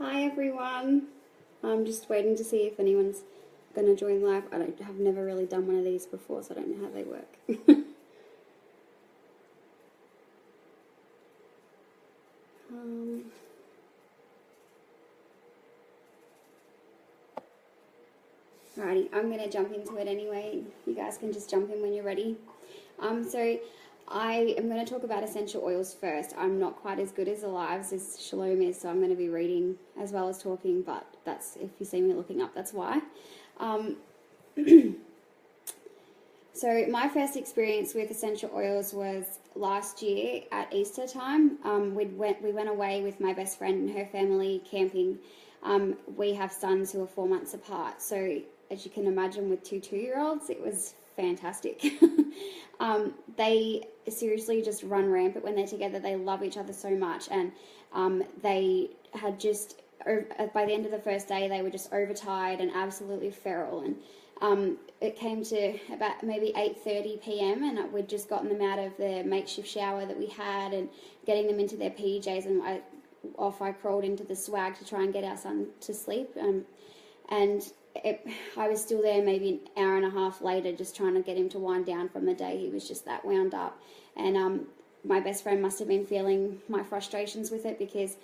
Hi everyone. I'm just waiting to see if anyone's going to join live. I've never really done one of these before, so I don't know how they work. Alrighty, I'm going to jump into it anyway. You guys can just jump in when you're ready. So I am going to talk about essential oils first. I'm not quite as good as the lives as Shalom is, so I'm going to be reading as well as talking, but that's, if you see me looking up, that's why. So my first experience with essential oils was last year at Easter time. We went away with my best friend and her family camping. We have sons who are 4 months apart, so as you can imagine, with two 2-year-olds, it was fantastic. They seriously just run rampant when they're together. They love each other so much, and they had just, by the end of the first day, they were just overtired and absolutely feral. And it came to about maybe 8:30 p.m. and we'd just gotten them out of the makeshift shower that we had and getting them into their PJs, and I crawled into the swag to try and get our son to sleep. I was still there maybe an hour and a half later just trying to get him to wind down from the day. He was just that wound up. And my best friend must have been feeling my frustrations with it, because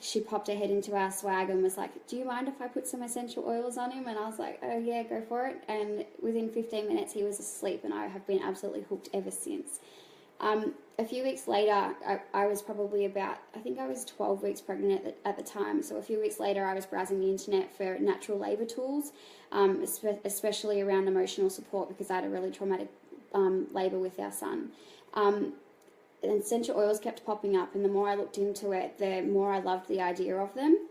she popped her head into our swag and was like, "Do you mind if I put some essential oils on him?" And I was like, "Oh yeah, go for it." And within 15 minutes he was asleep, and I have been absolutely hooked ever since. A few weeks later, I was probably about, I think I was 12 weeks pregnant at the time. So a few weeks later, I was browsing the internet for natural labour tools, especially around emotional support, because I had a really traumatic labour with our son. And essential oils kept popping up, and the more I looked into it, the more I loved the idea of them.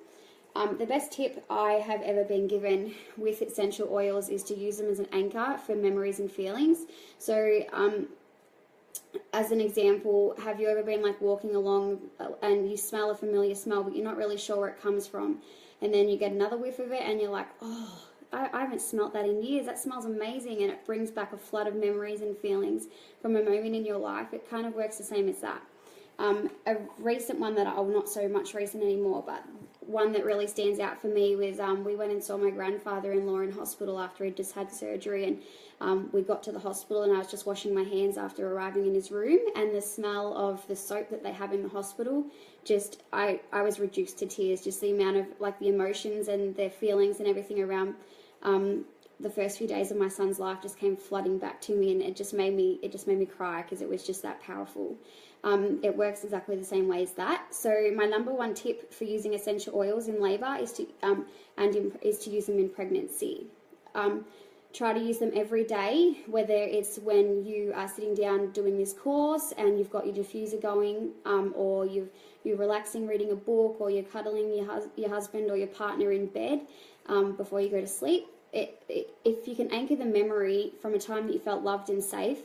The best tip I have ever been given with essential oils is to use them as an anchor for memories and feelings. So, as an example, have you ever been like walking along and you smell a familiar smell, but you're not really sure where it comes from, and then you get another whiff of it and you're like, "Oh, I haven't smelt that in years. That smells amazing," and it brings back a flood of memories and feelings from a moment in your life. It kind of works the same as that. A recent one that, not so much recent anymore, but one that really stands out for me was we went and saw my grandfather-in-law in hospital after he'd just had surgery, and we got to the hospital and I was just washing my hands after arriving in his room, and the smell of the soap that they have in the hospital, just I was reduced to tears. Just the amount of like the emotions and the feelings and everything around the first few days of my son's life just came flooding back to me, and it just made me cry, because it was just that powerful. It works exactly the same way as that. So my number one tip for using essential oils in labour is to use them in pregnancy. Try to use them every day, whether it's when you are sitting down doing this course and you've got your diffuser going, or you're relaxing reading a book, or you're cuddling your husband or your partner in bed before you go to sleep. If you can anchor the memory from a time that you felt loved and safe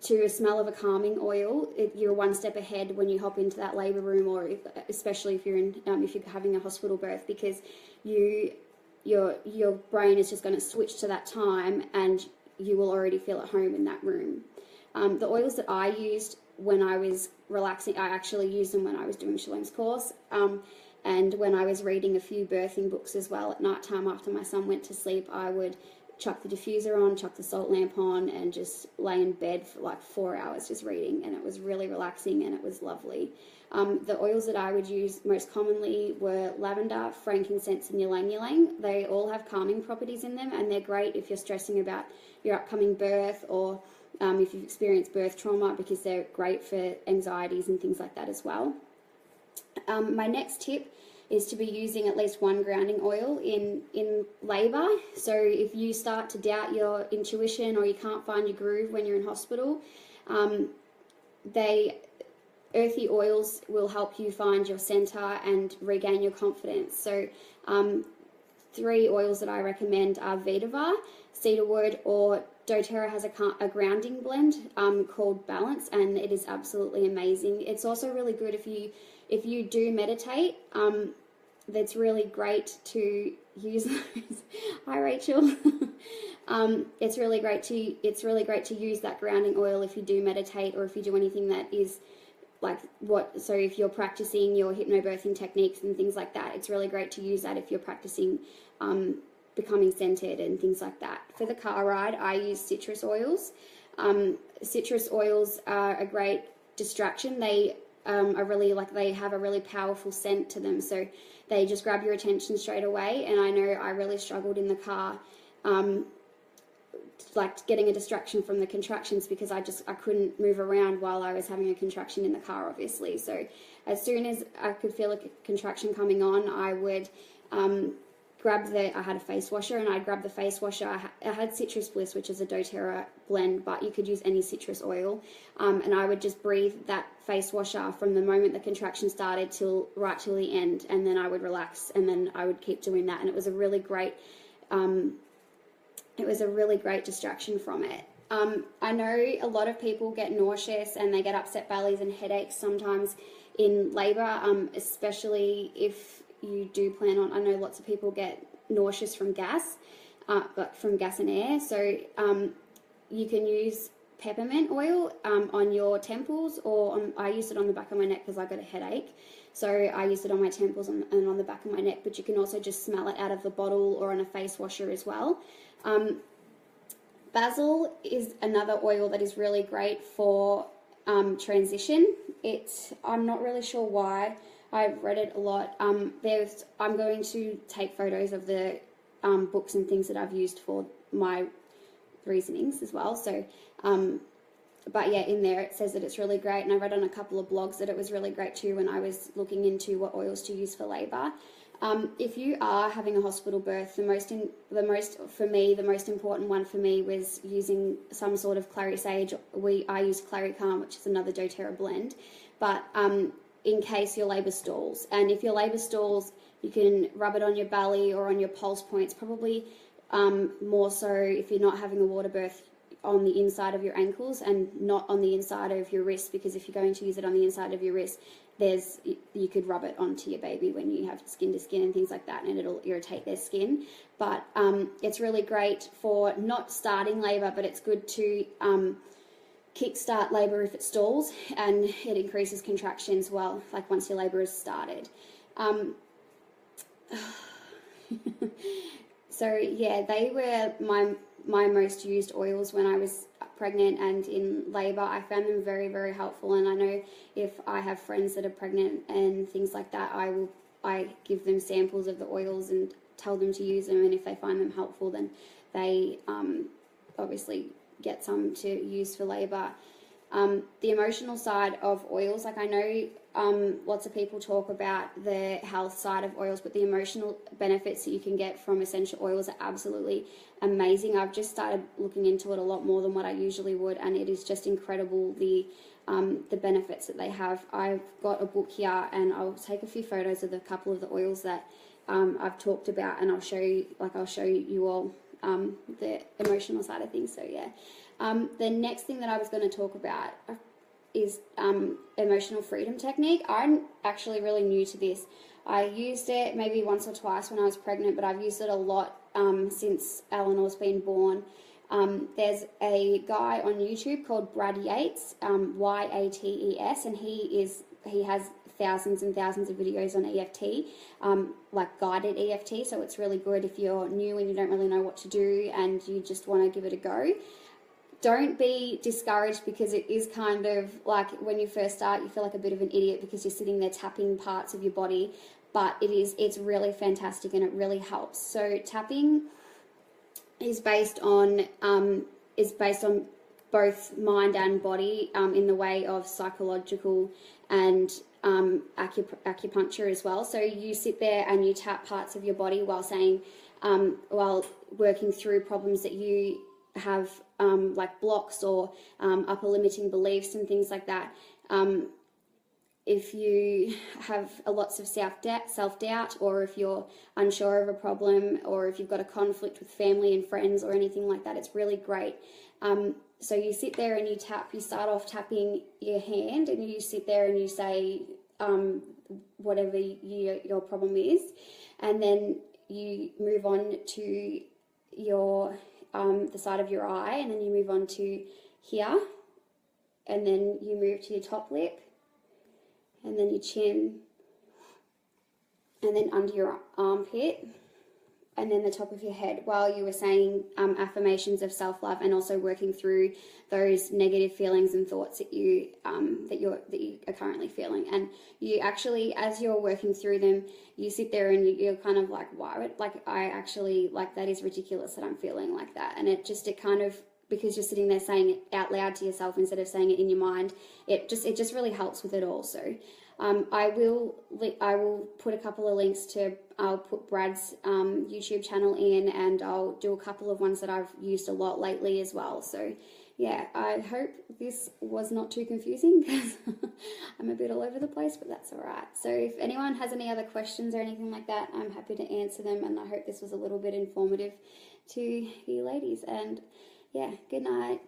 to a smell of a calming oil, you're one step ahead when you hop into that labour room, or especially if you're having a hospital birth, because your brain is just going to switch to that time and you will already feel at home in that room. The oils that I used when I was relaxing, I actually used them when I was doing Shalom's course, and when I was reading a few birthing books as well at night time after my son went to sleep. I would chuck the diffuser on, chuck the salt lamp on, and just lay in bed for like 4 hours just reading, and it was really relaxing and it was lovely. The oils that I would use most commonly were lavender, frankincense, and ylang ylang. They all have calming properties in them, and they're great if you're stressing about your upcoming birth, or if you've experienced birth trauma, because they're great for anxieties and things like that as well. My next tip is to be using at least one grounding oil in labour. So if you start to doubt your intuition, or you can't find your groove when you're in hospital, earthy oils will help you find your centre and regain your confidence. So 3 oils that I recommend are Vetiver, cedarwood, or doTERRA has a grounding blend called Balance, and it is absolutely amazing. It's also really good if you do meditate. That's really great to use those. Hi Rachel. It's really great to use that grounding oil if you do meditate, or if you do anything that is so if you're practicing your hypnobirthing techniques and things like that, it's really great to use that if you're practicing becoming centered and things like that. For the car ride, I use citrus oils. Citrus oils are a great distraction. They are really they have a really powerful scent to them, so they just grab your attention straight away. And I know I really struggled in the car getting a distraction from the contractions, because I couldn't move around while I was having a contraction in the car, obviously. So as soon as I could feel a contraction coming on, I would I had a face washer, and I'd grab the face washer. I had Citrus Bliss, which is a doTERRA blend, but you could use any citrus oil. And I would just breathe that face washer from the moment the contraction started right till the end, and then I would relax, and then I would keep doing that. And it was a really great distraction from it. I know a lot of people get nauseous and they get upset bellies and headaches sometimes in labour, especially if you do plan on, I know lots of people get nauseous from gas, but from gas and air. So you can use peppermint oil on your temples, or I used it on the back of my neck because I got a headache. So I used it on my temples and on the back of my neck, but you can also just smell it out of the bottle or on a face washer as well. Basil is another oil that is really great for transition. I'm not really sure why. I've read it a lot. I'm going to take photos of the books and things that I've used for my reasonings as well. So, but yeah, in there it says that it's really great, and I read on a couple of blogs that it was really great too when I was looking into what oils to use for labour. If you are having a hospital birth, the most important one for me was using some sort of clary sage. I use clary calm, which is another doTERRA blend, but in case your labour stalls. And if your labour stalls, you can rub it on your belly or on your pulse points, probably more so if you're not having a water birth, on the inside of your ankles and not on the inside of your wrist, because if you're going to use it on the inside of your wrist, you could rub it onto your baby when you have skin to skin and things like that, and it'll irritate their skin. But it's really great for not starting labour, but it's good to kickstart labour if it stalls, and it increases contractions once your labour is started. So yeah, they were my most used oils when I was pregnant and in labour. I found them very, very helpful, and I know if I have friends that are pregnant and things like that, I give them samples of the oils and tell them to use them, and if they find them helpful, then they obviously get some to use for labour. The emotional side of oils, I know lots of people talk about the health side of oils, but the emotional benefits that you can get from essential oils are absolutely amazing. I've just started looking into it a lot more than what I usually would, and it is just incredible the benefits that they have. I've got a book here, and I'll take a few photos of a couple of the oils that I've talked about, and I'll show you all the emotional side of things. So yeah. The next thing that I was going to talk about is emotional freedom technique. I'm actually really new to this. I used it maybe once or twice when I was pregnant, but I've used it a lot since Eleanor's been born. There's a guy on YouTube called Brad Yates, Yates, and he has thousands and thousands of videos on EFT, guided EFT, so it's really good if you're new and you don't really know what to do and you just want to give it a go. Don't be discouraged, because it is kind of like when you first start, you feel like a bit of an idiot because you're sitting there tapping parts of your body, but it's really fantastic and it really helps. So tapping is based on both mind and body in the way of psychological and acupuncture as well. So you sit there and you tap parts of your body while working through problems that you have, like blocks or upper limiting beliefs and things like that. If you have lots of self-doubt, or if you're unsure of a problem, or if you've got a conflict with family and friends or anything like that, it's really great. So you sit there and you tap. You start off tapping your hand, and you sit there and you say whatever your problem is, and then you move on to your the side of your eye, and then you move on to here, and then you move to your top lip, and then your chin, and then under your armpit, and then the top of your head, while you were saying affirmations of self-love, and also working through those negative feelings and thoughts that you are currently feeling. And you actually, as you're working through them, you sit there and you're kind of like, wow, like I actually, like, that is ridiculous that I'm feeling like that. And it kind of, because you're sitting there saying it out loud to yourself instead of saying it in your mind, it just really helps with it also. I will put a couple of links to, I'll put Brad's YouTube channel in, and I'll do a couple of ones that I've used a lot lately as well. So yeah, I hope this was not too confusing, because I'm a bit all over the place, but that's all right. So if anyone has any other questions or anything like that, I'm happy to answer them, and I hope this was a little bit informative to you ladies. And yeah, good night.